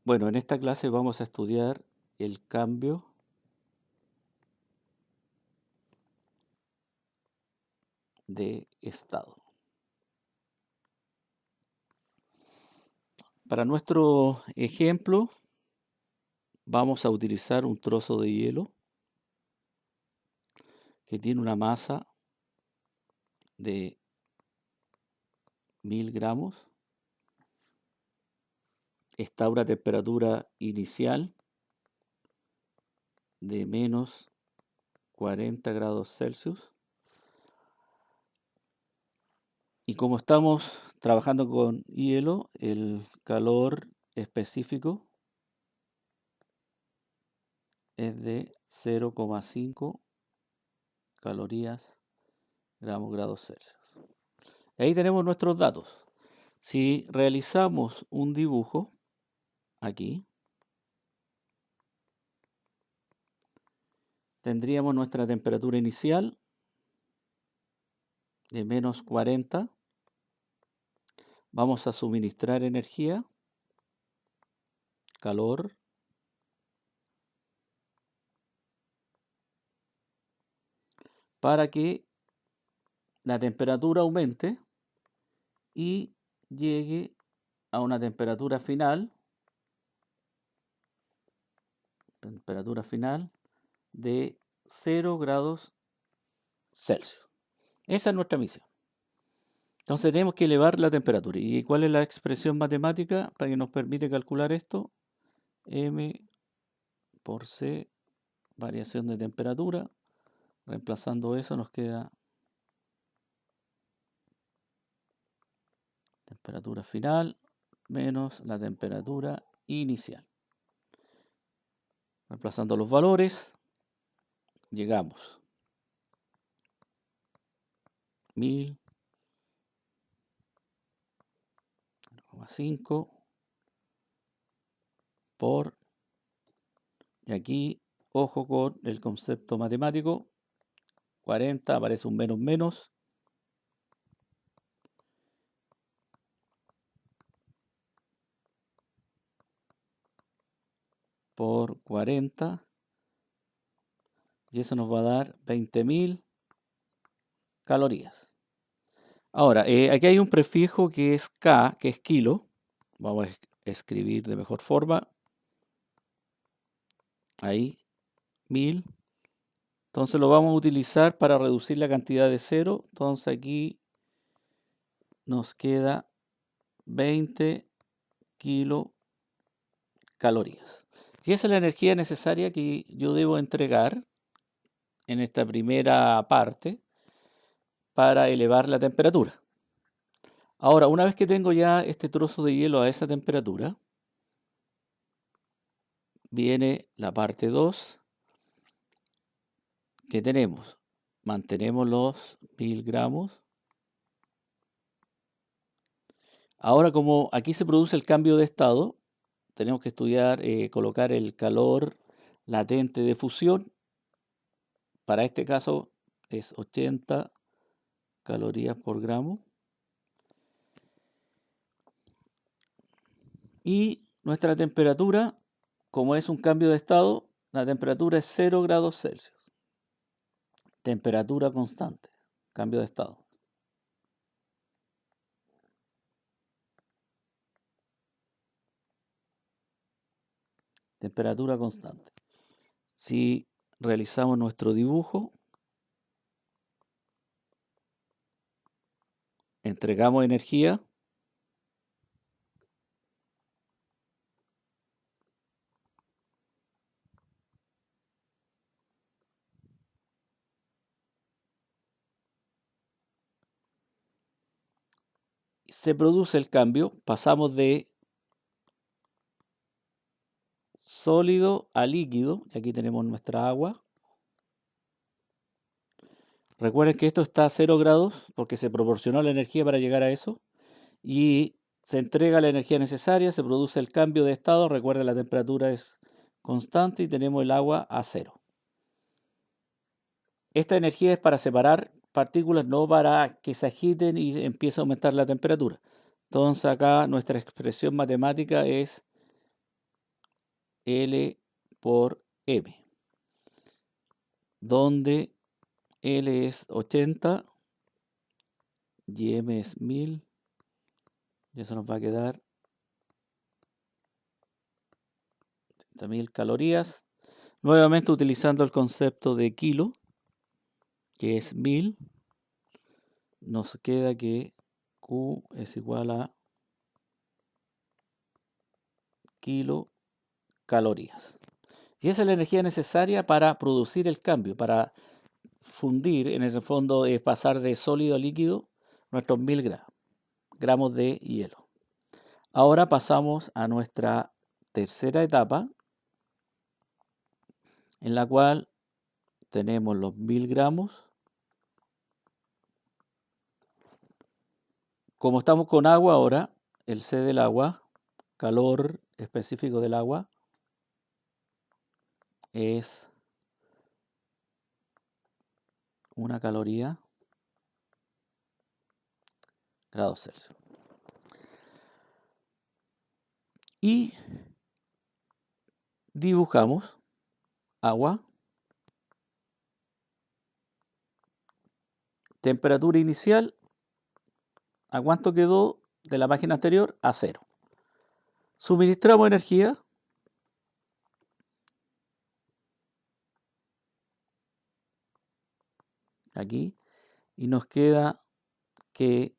Bueno, en esta clase vamos a estudiar el cambio de estado. Para nuestro ejemplo, vamos a utilizar un trozo de hielo que tiene una masa de 1000 gramos. Está a una temperatura inicial de menos 40 grados Celsius. Y como estamos trabajando con hielo, el calor específico es de 0,5 calorías gramos grados Celsius. Ahí tenemos nuestros datos. Si realizamos un dibujo aquí, tendríamos nuestra temperatura inicial de menos 40. Vamos a suministrar energía, calor, para que la temperatura aumente y llegue a una temperatura final de 0 grados Celsius. Esa es nuestra misión. Entonces tenemos que elevar la temperatura. ¿Y cuál es la expresión matemática para que nos permite calcular esto? M por C, variación de temperatura. Reemplazando eso nos queda temperatura final menos la temperatura inicial. Reemplazando los valores, llegamos 1000, 0,5 por, y aquí, ojo con el concepto matemático, 40, aparece un menos menos, por 40, y eso nos va a dar 20.000 calorías. Ahora, aquí hay un prefijo que es K, que es kilo. Vamos a escribir de mejor forma. Ahí, 1000. Entonces lo vamos a utilizar para reducir la cantidad de 0. Entonces aquí nos queda 20 kilocalorías. Y esa es la energía necesaria que yo debo entregar en esta primera parte para elevar la temperatura. Ahora, una vez que tengo ya este trozo de hielo a esa temperatura, viene la parte 2 que tenemos. Mantenemos los 1000 gramos. Ahora, como aquí se produce el cambio de estado, tenemos que estudiar, colocar el calor latente de fusión. Para este caso es 80 calorías por gramo. Y nuestra temperatura, como es un cambio de estado, la temperatura es 0 grados Celsius. Temperatura constante, cambio de estado. Temperatura constante. Si realizamos nuestro dibujo, entregamos energía, se produce el cambio, pasamos de sólido a líquido, y aquí tenemos nuestra agua. Recuerden que esto está a 0 grados porque se proporcionó la energía para llegar a eso y se entrega la energía necesaria, se produce el cambio de estado. Recuerden, la temperatura es constante y tenemos el agua a 0. Esta energía es para separar partículas, no para que se agiten y empiece a aumentar la temperatura. Entonces acá nuestra expresión matemática es L por M, donde L es 80 y M es 1000, y eso nos va a quedar 30.000 calorías. Nuevamente utilizando el concepto de kilo, que es 1000, nos queda que Q es igual a kilocalorías. Y esa es la energía necesaria para producir el cambio, para fundir, en el fondo es pasar de sólido a líquido nuestros 1000 gramos de hielo. Ahora pasamos a nuestra tercera etapa, en la cual tenemos los 1000 gramos. Como estamos con agua ahora, el C del agua, calor específico del agua, es 1 caloría grados Celsius. Y dibujamos agua, temperatura inicial, ¿a cuánto quedó de la página anterior? A 0. Suministramos energía, aquí, y nos queda que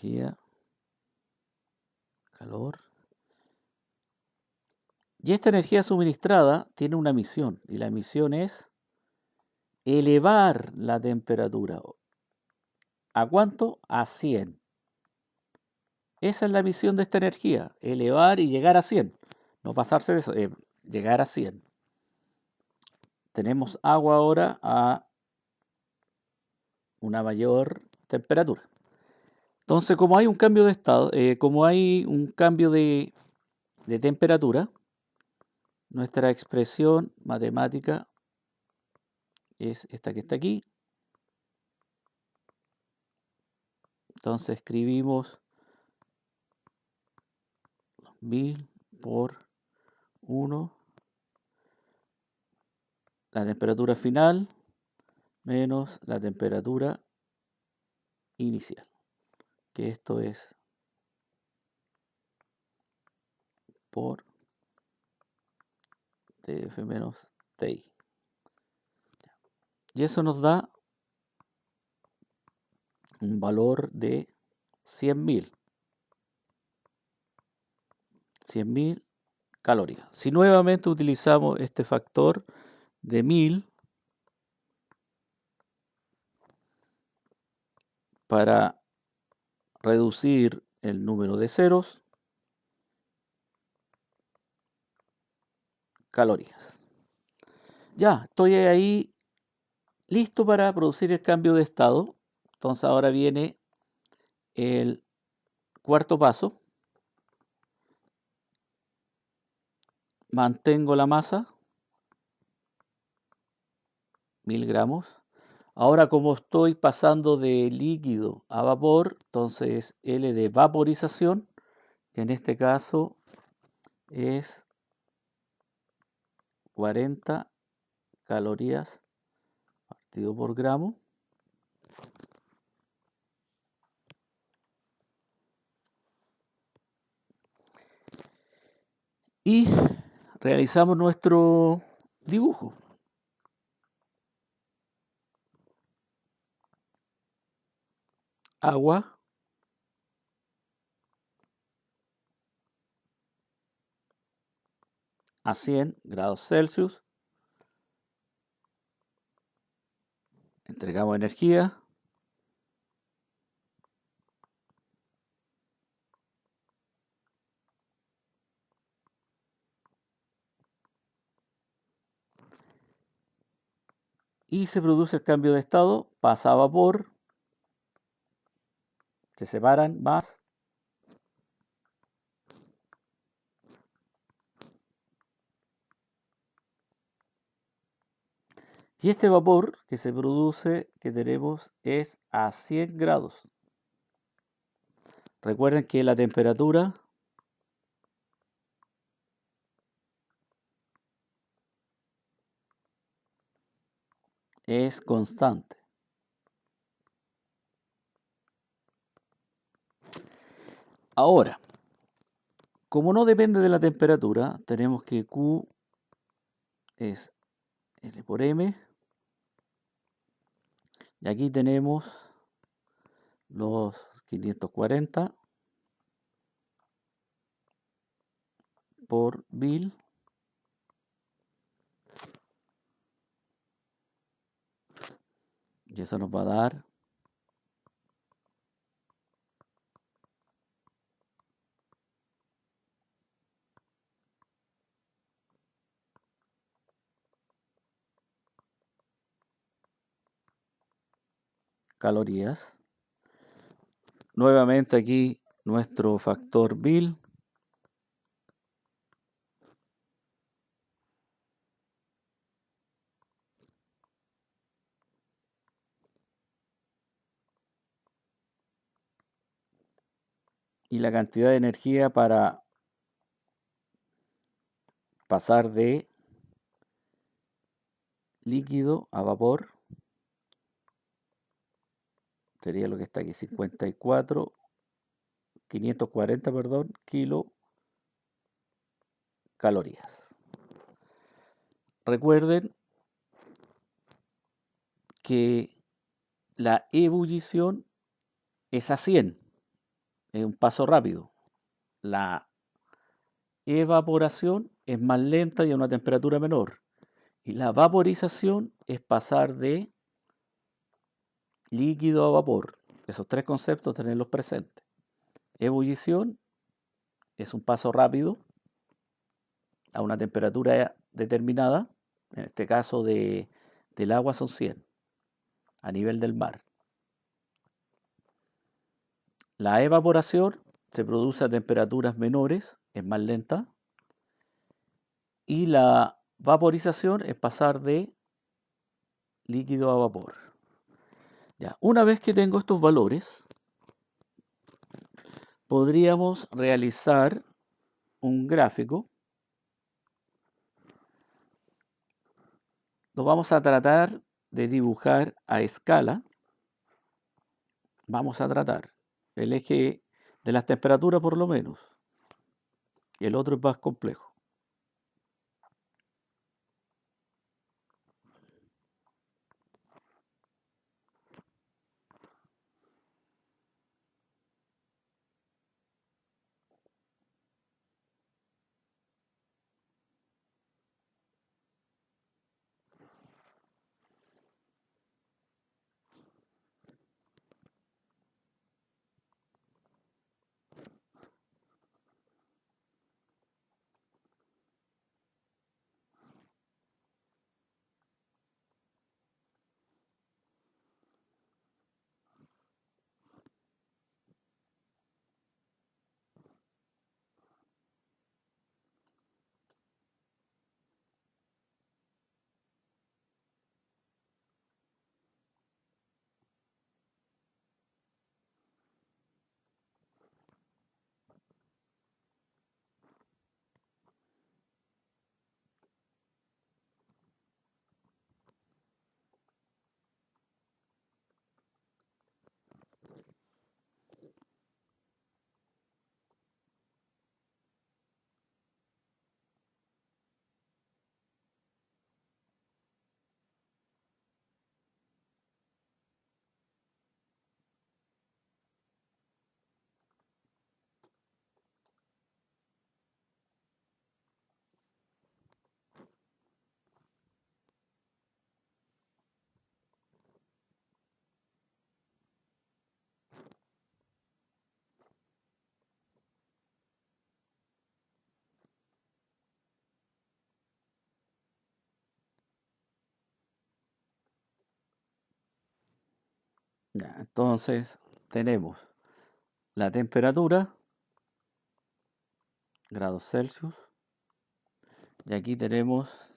energía, calor. Y esta energía suministrada tiene una misión, y la misión es elevar la temperatura. ¿A cuánto? A 100. Esa es la misión de esta energía, elevar y llegar a 100. No pasarse de eso, llegar a 100. Tenemos agua ahora a una mayor temperatura. Entonces, como hay un cambio de estado, como hay un cambio de temperatura, nuestra expresión matemática es esta que está aquí. Entonces escribimos 1000 por 1, la temperatura final menos la temperatura inicial, que esto es por TF menos TI. Y eso nos da un valor de 100.000. 100.000 calorías. Si nuevamente utilizamos este factor de 1000 para reducir el número de ceros, calorías. Ya, estoy ahí listo para producir el cambio de estado. Entonces ahora viene el cuarto paso. Mantengo la masa, 1000 gramos. Ahora, como estoy pasando de líquido a vapor, entonces L de vaporización, que en este caso es 40 calorías partido por gramo. Y realizamos nuestro dibujo. Agua a 100 grados Celsius. Entregamos energía. Y se produce el cambio de estado, pasa a vapor, se separan más. Y este vapor que se produce, que tenemos, es a 100 grados. Recuerden que la temperatura es constante. Ahora, como no depende de la temperatura, tenemos que Q es L por M. Y aquí tenemos los 540 por 1000 y eso nos va a dar calorías. Nuevamente aquí nuestro factor 1000 y la cantidad de energía para pasar de líquido a vapor sería lo que está aquí, 540, perdón, kilocalorías. Recuerden que la ebullición es a 100, es un paso rápido. La evaporación es más lenta y a una temperatura menor. Y la vaporización es pasar de líquido a vapor. Esos tres conceptos tenerlos presentes. Ebullición es un paso rápido a una temperatura determinada. En este caso del agua son 100 a nivel del mar. La evaporación se produce a temperaturas menores, es más lenta. Y la vaporización es pasar de líquido a vapor. Ya, una vez que tengo estos valores, podríamos realizar un gráfico. Lo vamos a tratar de dibujar a escala. Vamos a tratar el eje de las temperaturas por lo menos. Y el otro es más complejo. Ya, entonces tenemos la temperatura, grados Celsius, y aquí tenemos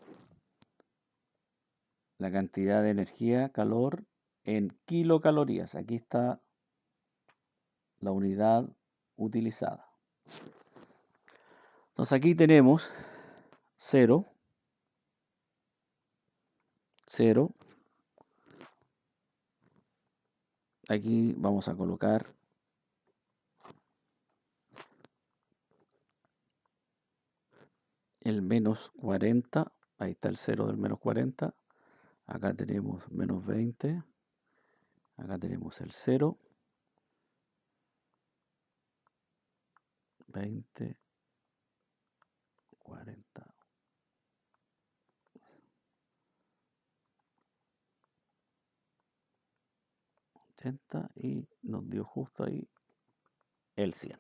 la cantidad de energía, calor, en kilocalorías. Aquí está la unidad utilizada. Entonces aquí tenemos 0, 0. Aquí vamos a colocar el menos 40. Ahí está el 0 del menos 40. Acá tenemos menos 20. Acá tenemos el 0. 20, 40, 80 y nos dio justo ahí el 100.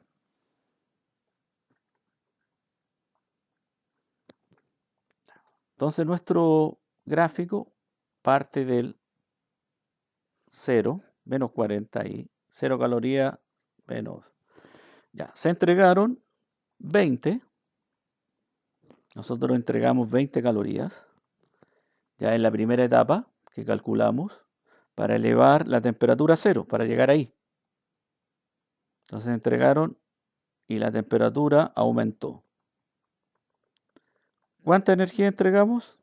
Entonces nuestro gráfico parte del 0, menos 40 y 0 calorías, menos. Ya, se entregaron 20. Nosotros entregamos 20 calorías. Ya en la primera etapa que calculamos para elevar la temperatura a 0, para llegar ahí. Entonces entregaron y la temperatura aumentó. ¿Cuánta energía entregamos?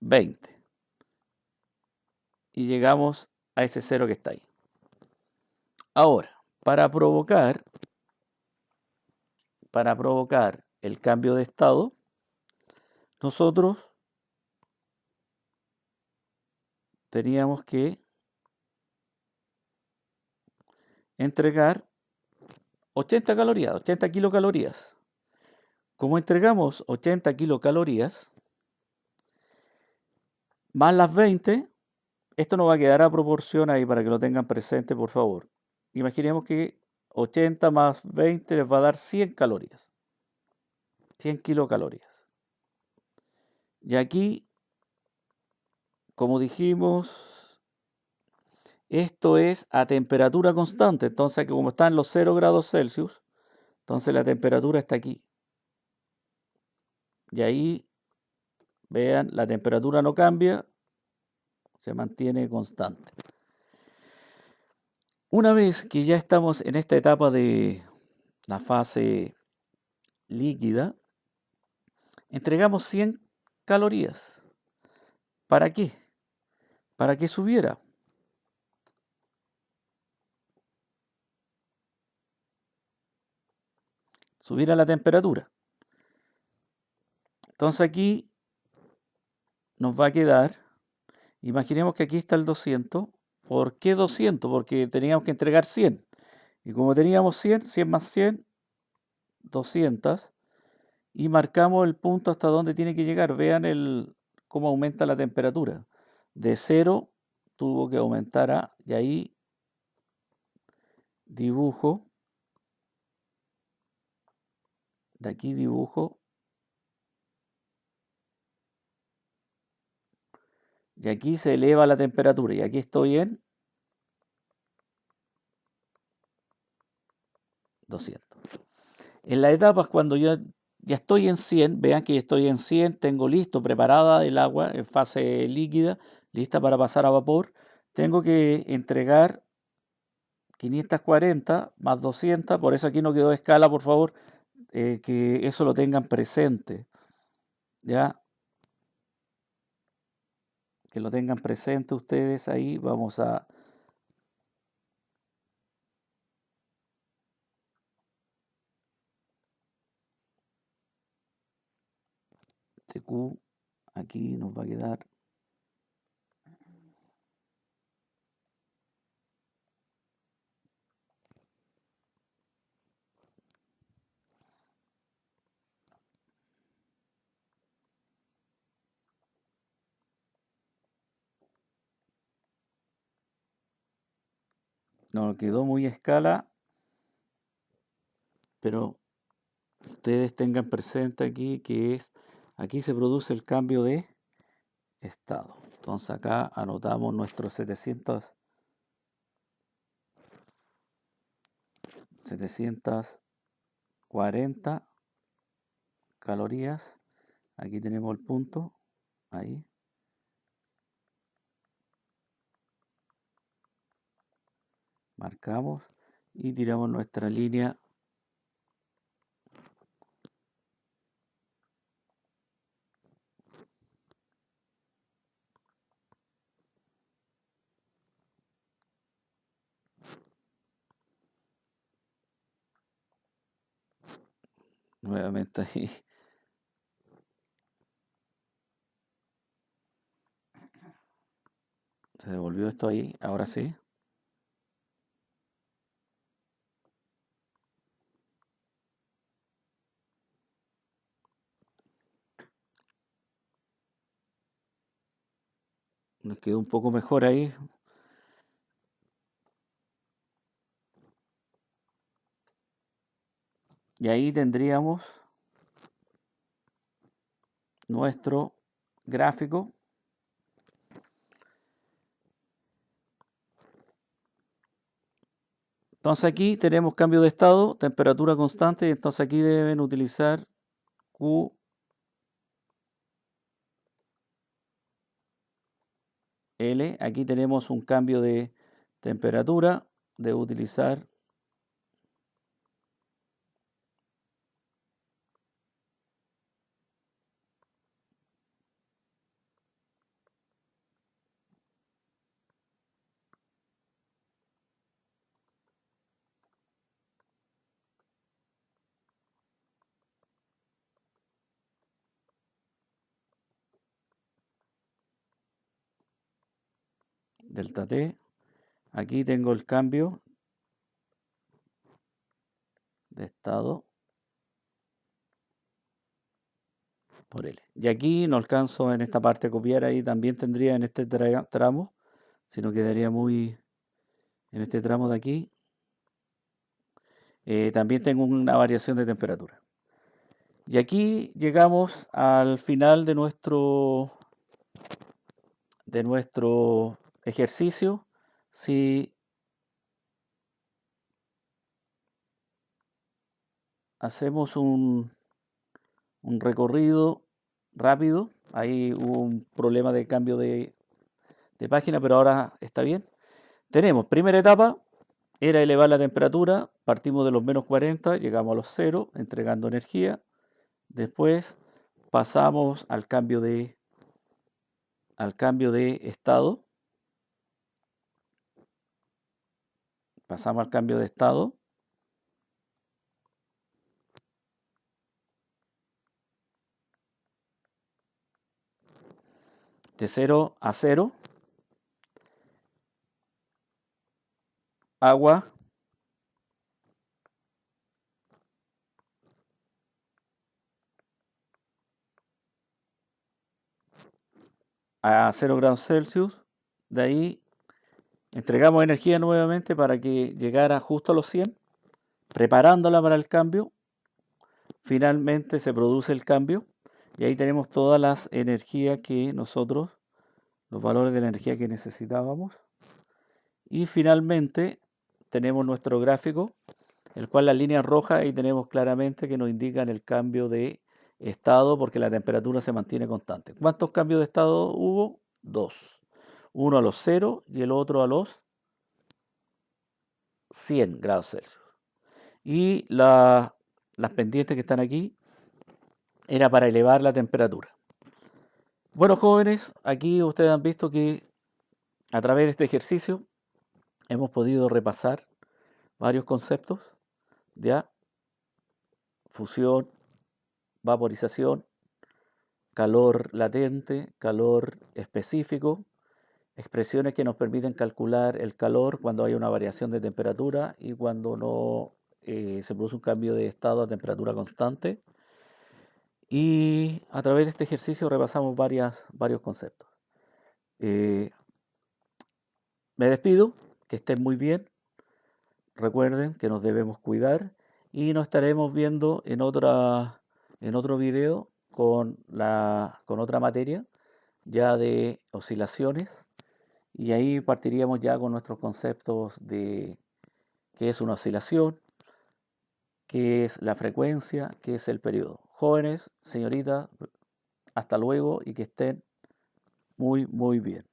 20. Y llegamos a ese 0 que está ahí. Ahora, para provocar el cambio de estado, nosotros teníamos que entregar 80 calorías, 80 kilocalorías. Como entregamos 80 kilocalorías, más las 20, esto no va a quedar a proporción ahí para que lo tengan presente, por favor. Imaginemos que 80 más 20 les va a dar 100 calorías. 100 kilocalorías. Y aquí, como dijimos, esto es a temperatura constante. Entonces, como están los 0 grados Celsius, entonces la temperatura está aquí. Y ahí, vean, la temperatura no cambia, se mantiene constante. Una vez que ya estamos en esta etapa de la fase líquida, entregamos 100 calorías. ¿Para qué? Para que subiera. Subiera la temperatura. Entonces aquí nos va a quedar, imaginemos que aquí está el 200. ¿Por qué 200? Porque teníamos que entregar 100. Y como teníamos 100, 100 más 100, 200. Y marcamos el punto hasta donde tiene que llegar. Vean cómo aumenta la temperatura. De 0 tuvo que aumentar a, y ahí dibujo, de aquí dibujo, y aquí se eleva la temperatura. Y aquí estoy en 200. En las etapas cuando yo ya estoy en 100, vean que estoy en 100, tengo listo, preparada el agua en fase líquida, lista para pasar a vapor. Tengo que entregar 540 más 200, por eso aquí no quedó escala, por favor, que eso lo tengan presente, ¿ya? Que lo tengan presente ustedes ahí, vamos a... TQ, aquí nos va a quedar... No quedó muy a escala, pero ustedes tengan presente aquí que aquí se produce el cambio de estado. Entonces acá anotamos nuestros 740 calorías. Aquí tenemos el punto, ahí. Marcamos. y tiramos nuestra línea nuevamente ahí. Se devolvió esto ahí, ahora sí. Nos quedó un poco mejor ahí. Y ahí tendríamos nuestro gráfico. Entonces aquí tenemos cambio de estado, temperatura constante, y entonces aquí deben utilizar QL. Aquí tenemos un cambio de temperatura, debo utilizar delta T. Aquí tengo el cambio de estado por L. Y aquí no alcanzo en esta parte a copiar, ahí también tendría en este tramo, si no quedaría muy en este tramo de aquí. También tengo una variación de temperatura. Y aquí llegamos al final de nuestro ejercicio. Si hacemos un recorrido rápido, ahí hubo un problema de cambio de página, pero ahora está bien. Tenemos primera etapa, era elevar la temperatura, partimos de los menos 40, llegamos a los 0, entregando energía. Después pasamos al cambio de estado. Pasamos al cambio de estado. De 0 a 0. Agua. A 0 grados Celsius. De ahí entregamos energía nuevamente para que llegara justo a los 100, preparándola para el cambio. Finalmente se produce el cambio y ahí tenemos todas las energías que nosotros, los valores de la energía que necesitábamos. Y finalmente tenemos nuestro gráfico, el cual las líneas rojas ahí tenemos claramente que nos indican el cambio de estado porque la temperatura se mantiene constante. ¿Cuántos cambios de estado hubo? 2. Uno a los 0 y el otro a los 100 grados Celsius. Y las pendientes que están aquí era para elevar la temperatura. Bueno, jóvenes, aquí ustedes han visto que a través de este ejercicio hemos podido repasar varios conceptos, ¿ya? Fusión, vaporización, calor latente, calor específico, expresiones que nos permiten calcular el calor cuando hay una variación de temperatura y cuando no se produce un cambio de estado a temperatura constante. Y a través de este ejercicio repasamos varios conceptos. Me despido, que estén muy bien. Recuerden que nos debemos cuidar y nos estaremos viendo en otro video con otra materia ya de oscilaciones y ahí partiríamos ya con nuestros conceptos de qué es una oscilación, qué es la frecuencia, qué es el periodo. Jóvenes, señoritas, hasta luego y que estén muy bien.